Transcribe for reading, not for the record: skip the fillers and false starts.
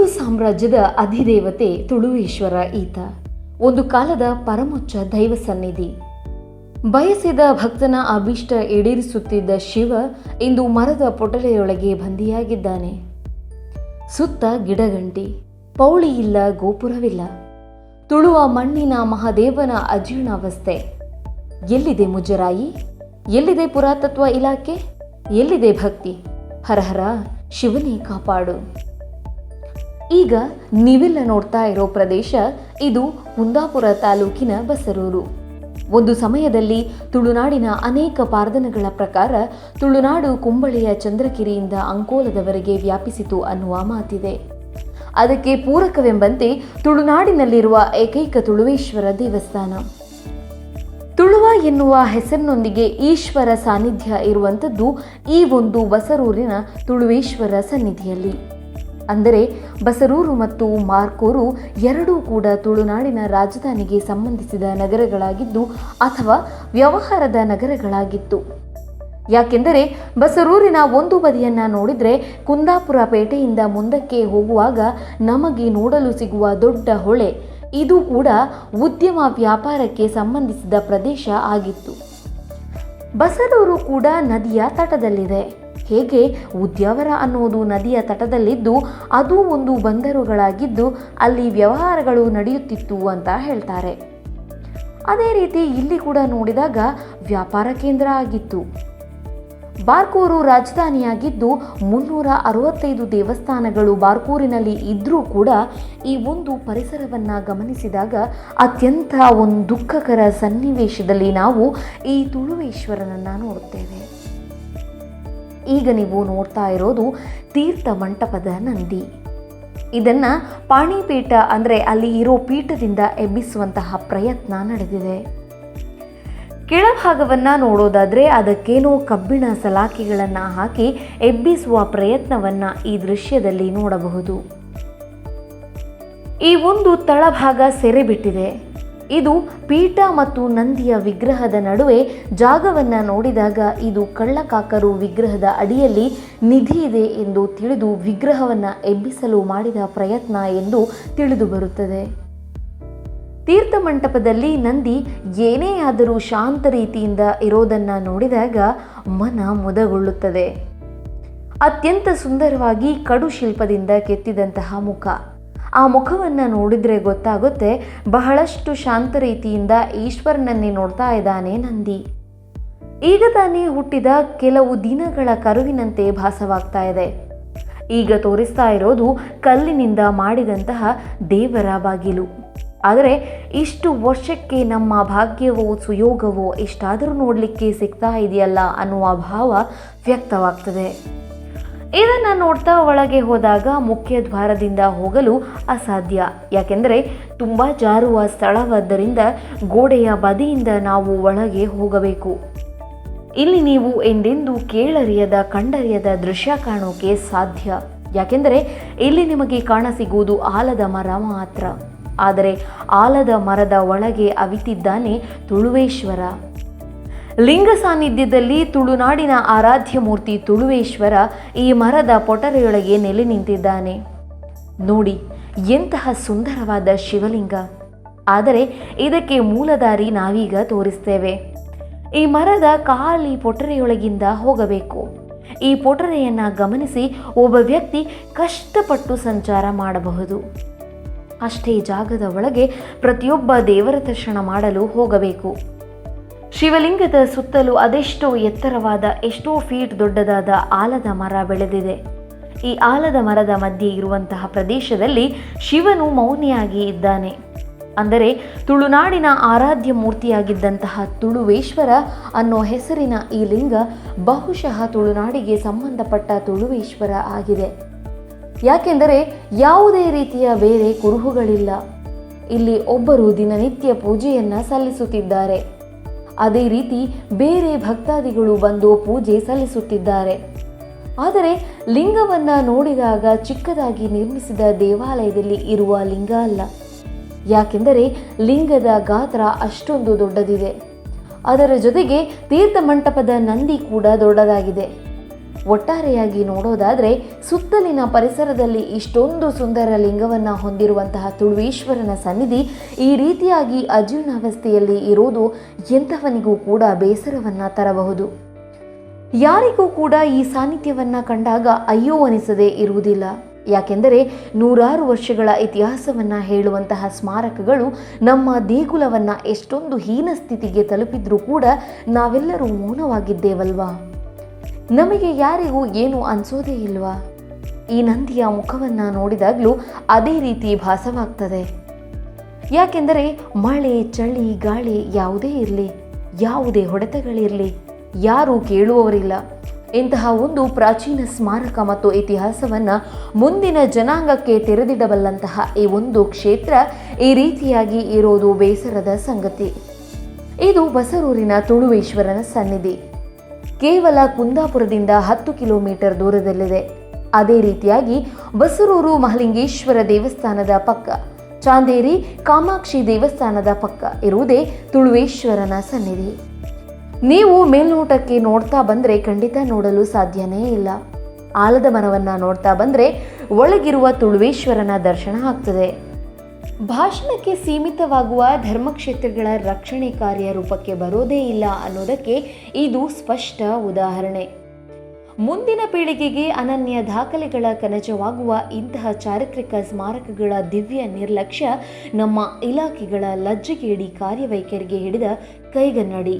ತುಳು ಸಾಮ್ರಾಜ್ಯದ ಅಧಿದೇವತೆ ತುಳುವೇಶ್ವರ ಈತ. ಒಂದು ಕಾಲದ ಪರಮೋಚ್ಚ ದೈವ ಸನ್ನಿಧಿ. ಬಯಸಿದ ಭಕ್ತನ ಅಭೀಷ್ಟ ಈಡೇರಿಸುತ್ತಿದ್ದ ಶಿವ ಇಂದು ಮರದ ಪೊಟಲೆಯೊಳಗೆ ಬಂದಿಯಾಗಿದ್ದಾನೆ. ಸುತ್ತ ಗಿಡಗಂಟಿ, ಪೌಳಿ ಇಲ್ಲ, ಗೋಪುರವಿಲ್ಲ. ತುಳುವ ಮಣ್ಣಿನ ಮಹಾದೇವನ ಅಜೀರ್ಣಾವಸ್ಥೆ. ಎಲ್ಲಿದೆ ಮುಜರಾಯಿ? ಎಲ್ಲಿದೆ ಪುರಾತತ್ವ ಇಲಾಖೆ? ಎಲ್ಲಿದೆ ಭಕ್ತಿ? ಹರಹರ ಶಿವನೇ ಕಾಪಾಡು. ಈಗ ನೀವೆಲ್ಲ ನೋಡ್ತಾ ಇರೋ ಪ್ರದೇಶ ಇದು ಕುಂದಾಪುರ ತಾಲೂಕಿನ ಬಸರೂರು. ಒಂದು ಸಮಯದಲ್ಲಿ ತುಳುನಾಡಿನ ಅನೇಕ ಪಾರ್ದನಗಳ ಪ್ರಕಾರ ತುಳುನಾಡು ಕುಂಬಳೆಯ ಚಂದ್ರಗಿರಿಯಿಂದ ಅಂಕೋಲದವರೆಗೆ ವ್ಯಾಪಿಸಿತು ಅನ್ನುವ ಮಾತಿದೆ. ಅದಕ್ಕೆ ಪೂರಕವೆಂಬಂತೆ ತುಳುನಾಡಿನಲ್ಲಿರುವ ಏಕೈಕ ತುಳುವೇಶ್ವರ ದೇವಸ್ಥಾನ. ತುಳುವ ಎನ್ನುವ ಹೆಸರಿನೊಂದಿಗೆ ಈಶ್ವರ ಸಾನ್ನಿಧ್ಯ ಇರುವಂಥದ್ದು ಈ ಒಂದು ಬಸರೂರಿನ ತುಳುವೇಶ್ವರ ಸನ್ನಿಧಿಯಲ್ಲಿ. ಅಂದರೆ ಬಸರೂರು ಮತ್ತು ಮಾರ್ಕೂರು ಎರಡೂ ಕೂಡ ತುಳುನಾಡಿನ ರಾಜಧಾನಿಗೆ ಸಂಬಂಧಿಸಿದ ನಗರಗಳಾಗಿದ್ದು ಅಥವಾ ವ್ಯವಹಾರದ ನಗರಗಳಾಗಿತ್ತು. ಯಾಕೆಂದರೆ ಬಸರೂರಿನ ಒಂದು ಬದಿಯನ್ನು ನೋಡಿದರೆ ಕುಂದಾಪುರ ಪೇಟೆಯಿಂದ ಮುಂದಕ್ಕೆ ಹೋಗುವಾಗ ನಮಗೆ ನೋಡಲು ಸಿಗುವ ದೊಡ್ಡ ಹೊಳೆ, ಇದು ಕೂಡ ಉದ್ಯಮ ವ್ಯಾಪಾರಕ್ಕೆ ಸಂಬಂಧಿಸಿದ ಪ್ರದೇಶ ಆಗಿತ್ತು. ಬಸರೂರು ಕೂಡ ನದಿಯ ತಟದಲ್ಲಿದೆ. ಹೇಗೆ ಉದ್ಯಾವರ ಅನ್ನೋದು ನದಿಯ ತಟದಲ್ಲಿದ್ದು ಅದು ಒಂದು ಬಂದರುಗಳಾಗಿದ್ದು ಅಲ್ಲಿ ವ್ಯವಹಾರಗಳು ನಡೆಯುತ್ತಿತ್ತು ಅಂತ ಹೇಳ್ತಾರೆ. ಅದೇ ರೀತಿ ಇಲ್ಲಿ ಕೂಡ ನೋಡಿದಾಗ ವ್ಯಾಪಾರ ಕೇಂದ್ರ ಆಗಿತ್ತು. ಬಾರ್ಕೂರು ರಾಜಧಾನಿಯಾಗಿದ್ದು 365 ದೇವಸ್ಥಾನಗಳು ಬಾರ್ಕೂರಿನಲ್ಲಿ ಇದ್ರೂ ಕೂಡ ಈ ಒಂದು ಪರಿಸರವನ್ನು ಗಮನಿಸಿದಾಗ ಅತ್ಯಂತ ಒಂದು ದುಃಖಕರ ಸನ್ನಿವೇಶದಲ್ಲಿ ನಾವು ಈ ತುಳುವೇಶ್ವರನನ್ನು ನೋಡುತ್ತೇವೆ. ಈಗ ನೀವು ನೋಡ್ತಾ ಇರೋದು ತೀರ್ಥ ಮಂಟಪದ ನಂದಿ. ಇದನ್ನು ಪಾಣಿಪೀಠ ಅಂದರೆ ಅಲ್ಲಿ ಇರೋ ಪೀಠದಿಂದ ಎಬ್ಬಿಸುವಂತಹ ಪ್ರಯತ್ನ ನಡೆದಿದೆ. ಕೆಳಭಾಗವನ್ನು ನೋಡೋದಾದರೆ ಅದಕ್ಕೇನೋ ಕಬ್ಬಿಣ ಸಲಾಕೆಗಳನ್ನು ಹಾಕಿ ಎಬ್ಬಿಸುವ ಪ್ರಯತ್ನವನ್ನು ಈ ದೃಶ್ಯದಲ್ಲಿ ನೋಡಬಹುದು. ಈ ಒಂದು ತಳಭಾಗ ಸೆರೆ ಬಿಟ್ಟಿದೆ. ಇದು ಪೀಠ ಮತ್ತು ನಂದಿಯ ವಿಗ್ರಹದ ನಡುವೆ ಜಾಗವನ್ನು ನೋಡಿದಾಗ ಇದು ಕಳ್ಳಕಾಕರು ವಿಗ್ರಹದ ಅಡಿಯಲ್ಲಿ ನಿಧಿ ಇದೆ ಎಂದು ತಿಳಿದು ವಿಗ್ರಹವನ್ನು ಎಬ್ಬಿಸಲು ಮಾಡಿದ ಪ್ರಯತ್ನ ಎಂದು ತಿಳಿದು ಬರುತ್ತದೆ. ತೀರ್ಥ ಮಂಟಪದಲ್ಲಿ ನಂದಿ ಏನೇ ಆದರೂ ಶಾಂತ ರೀತಿಯಿಂದ ಇರೋದನ್ನು ನೋಡಿದಾಗ ಮನ ಮುದಗೊಳ್ಳುತ್ತದೆ. ಅತ್ಯಂತ ಸುಂದರವಾಗಿ ಕಡು ಶಿಲ್ಪದಿಂದ ಕೆತ್ತಿದಂತಹ ಮುಖ. ಆ ಮುಖವನ್ನು ನೋಡಿದರೆ ಗೊತ್ತಾಗುತ್ತೆ ಬಹಳಷ್ಟು ಶಾಂತ ರೀತಿಯಿಂದ ಈಶ್ವರನನ್ನೇ ನೋಡ್ತಾ ಇದ್ದಾನೆ ನಂದಿ. ಈಗ ತಾನೇ ಹುಟ್ಟಿದ ಕೆಲವು ದಿನಗಳ ಕರುವಿನಂತೆ ಭಾಸವಾಗ್ತಾ ಇದೆ. ಈಗ ತೋರಿಸ್ತಾ ಇರೋದು ಕಲ್ಲಿನಿಂದ ಮಾಡಿದಂತಹ ದೇವರ ಬಾಗಿಲು. ಆದರೆ ಇಷ್ಟು ವರ್ಷಕ್ಕೆ ನಮ್ಮ ಭಾಗ್ಯವೋ ಸುಯೋಗವೋ ಇಷ್ಟಾದರೂ ನೋಡಲಿಕ್ಕೆ ಸಿಗ್ತಾ ಇದೆಯಲ್ಲ ಅನ್ನುವ ಭಾವ ವ್ಯಕ್ತವಾಗ್ತದೆ. ಇದನ್ನು ನೋಡ್ತಾ ಒಳಗೆ ಹೋದಾಗ ಮುಖ್ಯ ದ್ವಾರದಿಂದ ಹೋಗಲು ಅಸಾಧ್ಯ. ಯಾಕೆಂದರೆ ತುಂಬ ಜಾರುವ ಸ್ಥಳವಾದ್ದರಿಂದ ಗೋಡೆಯ ಬದಿಯಿಂದ ನಾವು ಒಳಗೆ ಹೋಗಬೇಕು. ಇಲ್ಲಿ ನೀವು ಎಂದೆಂದೂ ಕೇಳರಿಯದ ಕಂಡರಿಯದ ದೃಶ್ಯ ಕಾಣೋಕೆ ಸಾಧ್ಯ. ಯಾಕೆಂದರೆ ಇಲ್ಲಿ ನಿಮಗೆ ಕಾಣಸಿಗುವುದು ಆಲದ ಮರ ಮಾತ್ರ. ಆದರೆ ಆಲದ ಮರದ ಒಳಗೆ ಅವಿತಿದ್ದಾನೆ ತುಳುವೇಶ್ವರ. ಲಿಂಗ ಸಾನ್ನಿಧ್ಯದಲ್ಲಿ ತುಳುನಾಡಿನ ಆರಾಧ್ಯ ಮೂರ್ತಿ ತುಳುವೇಶ್ವರ ಈ ಮರದ ಪೊಟರೆಯೊಳಗೆ ನೆಲೆ ನಿಂತಿದ್ದಾನೆ. ನೋಡಿ ಎಂತಹ ಸುಂದರವಾದ ಶಿವಲಿಂಗ. ಆದರೆ ಇದಕ್ಕೆ ಮೂಲದಾರಿ ನಾವೀಗ ತೋರಿಸ್ತೇವೆ. ಈ ಮರದ ಖಾಲಿ ಪೊಟರೆಯೊಳಗಿಂದ ಹೋಗಬೇಕು. ಈ ಪೊಟರೆಯನ್ನು ಗಮನಿಸಿ ಒಬ್ಬ ವ್ಯಕ್ತಿ ಕಷ್ಟಪಟ್ಟು ಸಂಚಾರ ಮಾಡಬಹುದು. ಅಷ್ಟೇ ಜಾಗದ ಒಳಗೆ ಪ್ರತಿಯೊಬ್ಬ ದೇವರ ದರ್ಶನ ಮಾಡಲು ಹೋಗಬೇಕು. ಶಿವಲಿಂಗದ ಸುತ್ತಲೂ ಅದೆಷ್ಟೋ ಎತ್ತರವಾದ ಎಷ್ಟೋ ಫೀಟ್ ದೊಡ್ಡದಾದ ಆಲದ ಮರ ಬೆಳೆದಿದೆ. ಈ ಆಲದ ಮರದ ಮಧ್ಯೆ ಇರುವಂತಹ ಪ್ರದೇಶದಲ್ಲಿ ಶಿವನು ಮೌನಿಯಾಗಿ ಇದ್ದಾನೆ. ಅಂದರೆ ತುಳುನಾಡಿನ ಆರಾಧ್ಯ ಮೂರ್ತಿಯಾಗಿದ್ದಂತಹ ತುಳುವೇಶ್ವರ ಅನ್ನೋ ಹೆಸರಿನ ಈ ಲಿಂಗ ಬಹುಶಃ ತುಳುನಾಡಿಗೆ ಸಂಬಂಧಪಟ್ಟ ತುಳುವೇಶ್ವರ ಆಗಿದೆ. ಯಾಕೆಂದರೆ ಯಾವುದೇ ರೀತಿಯ ಬೇರೆ ಕುರುಹುಗಳಿಲ್ಲ. ಇಲ್ಲಿ ಒಬ್ಬರು ದಿನನಿತ್ಯ ಪೂಜೆಯನ್ನು ಸಲ್ಲಿಸುತ್ತಿದ್ದಾರೆ. ಅದೇ ರೀತಿ ಬೇರೆ ಭಕ್ತಾದಿಗಳು ಬಂದು ಪೂಜೆ ಸಲ್ಲಿಸುತ್ತಿದ್ದಾರೆ. ಆದರೆ ಲಿಂಗವನ್ನು ನೋಡಿದಾಗ ಚಿಕ್ಕದಾಗಿ ನಿರ್ಮಿಸಿದ ದೇವಾಲಯದಲ್ಲಿ ಇರುವ ಲಿಂಗ ಅಲ್ಲ. ಯಾಕೆಂದರೆ ಲಿಂಗದ ಗಾತ್ರ ಅಷ್ಟೊಂದು ದೊಡ್ಡದಿದೆ. ಅದರ ಜೊತೆಗೆ ತೀರ್ಥ ಮಂಟಪದ ನಂದಿ ಕೂಡ ದೊಡ್ಡದಾಗಿದೆ. ಒಟ್ಟಾರೆಯಾಗಿ ನೋಡೋದಾದರೆ ಸುತ್ತಲಿನ ಪರಿಸರದಲ್ಲಿ ಇಷ್ಟೊಂದು ಸುಂದರ ಲಿಂಗವನ್ನು ಹೊಂದಿರುವಂತಹ ತುಳುವೇಶ್ವರನ ಸನ್ನಿಧಿ ಈ ರೀತಿಯಾಗಿ ಅಜೀರ್ಣಾವಸ್ಥೆಯಲ್ಲಿ ಇರೋದು ಎಂಥವನಿಗೂ ಕೂಡ ಬೇಸರವನ್ನು ತರಬಹುದು. ಯಾರಿಗೂ ಕೂಡ ಈ ಸಾನ್ನಿಧ್ಯವನ್ನು ಕಂಡಾಗ ಅಯ್ಯೋ ಅನಿಸದೇ ಇರುವುದಿಲ್ಲ. ಯಾಕೆಂದರೆ ನೂರಾರು ವರ್ಷಗಳ ಇತಿಹಾಸವನ್ನು ಹೇಳುವಂತಹ ಸ್ಮಾರಕಗಳು ನಮ್ಮ ದೇಗುಲವನ್ನು ಎಷ್ಟೊಂದು ಹೀನ ಸ್ಥಿತಿಗೆ ತಲುಪಿದ್ರೂ ಕೂಡ ನಾವೆಲ್ಲರೂ ಮೌನವಾಗಿದ್ದೇವಲ್ವಾ? ನಮಗೆ ಯಾರಿಗೂ ಏನು ಅನಿಸೋದೇ ಇಲ್ವಾ? ಈ ನಂದಿಯ ಮುಖವನ್ನು ನೋಡಿದಾಗಲೂ ಅದೇ ರೀತಿ ಭಾಸವಾಗ್ತದೆ. ಯಾಕೆಂದರೆ ಮಳೆ, ಚಳಿ, ಗಾಳಿ ಯಾವುದೇ ಇರಲಿ, ಯಾವುದೇ ಹೊಡೆತಗಳಿರಲಿ, ಯಾರೂ ಕೇಳುವವರಿಲ್ಲ. ಇಂತಹ ಒಂದು ಪ್ರಾಚೀನ ಸ್ಮಾರಕ ಮತ್ತು ಇತಿಹಾಸವನ್ನು ಮುಂದಿನ ಜನಾಂಗಕ್ಕೆ ತೆರೆದಿಡಬಲ್ಲಂತಹ ಈ ಒಂದು ಕ್ಷೇತ್ರ ಈ ರೀತಿಯಾಗಿ ಇರೋದು ಬೇಸರದ ಸಂಗತಿ. ಇದು ಬಸರೂರಿನ ತುಳುವೇಶ್ವರನ ಸನ್ನಿಧಿ. ಕೇವಲ ಕುಂದಾಪುರದಿಂದ 10 ಕಿಲೋಮೀಟರ್ ದೂರದಲ್ಲಿದೆ. ಅದೇ ರೀತಿಯಾಗಿ ಬಸರೂರು ಮಹಲಿಂಗೇಶ್ವರ ದೇವಸ್ಥಾನದ ಪಕ್ಕ, ಚಾಂದೇರಿ ಕಾಮಾಕ್ಷಿ ದೇವಸ್ಥಾನದ ಪಕ್ಕ ಇರುವುದೇ ತುಳುವೇಶ್ವರನ ಸನ್ನಿಧಿ. ನೀವು ಮೇಲ್ನೋಟಕ್ಕೆ ನೋಡ್ತಾ ಬಂದರೆ ಖಂಡಿತ ನೋಡಲು ಸಾಧ್ಯನೇ ಇಲ್ಲ. ಆಲದ ಮರವನ್ನು ನೋಡ್ತಾ ಬಂದರೆ ಒಳಗಿರುವ ತುಳುವೇಶ್ವರನ ದರ್ಶನ ಆಗ್ತದೆ. ಭಾಷಣಕ್ಕೆ ಸೀಮಿತವಾಗುವ ಧರ್ಮಕ್ಷೇತ್ರಗಳ ರಕ್ಷಣೆ ಕಾರ್ಯ ರೂಪಕ್ಕೆ ಬರೋದೇ ಇಲ್ಲ ಅನ್ನೋದಕ್ಕೆ ಇದು ಸ್ಪಷ್ಟ ಉದಾಹರಣೆ. ಮುಂದಿನ ಪೀಳಿಗೆಗೆ ಅನನ್ಯ ದಾಖಲೆಗಳ ಕನಜವಾಗುವ ಇಂತಹ ಚಾರಿತ್ರಿಕ ಸ್ಮಾರಕಗಳ ದಿವ್ಯ ನಿರ್ಲಕ್ಷ್ಯ ನಮ್ಮ ಇಲಾಖೆಗಳ ಲಜ್ಜೆಗೇಡಿ ಕಾರ್ಯವೈಖರಿಗೆ ಹಿಡಿದ ಕೈಗನ್ನಡಿ.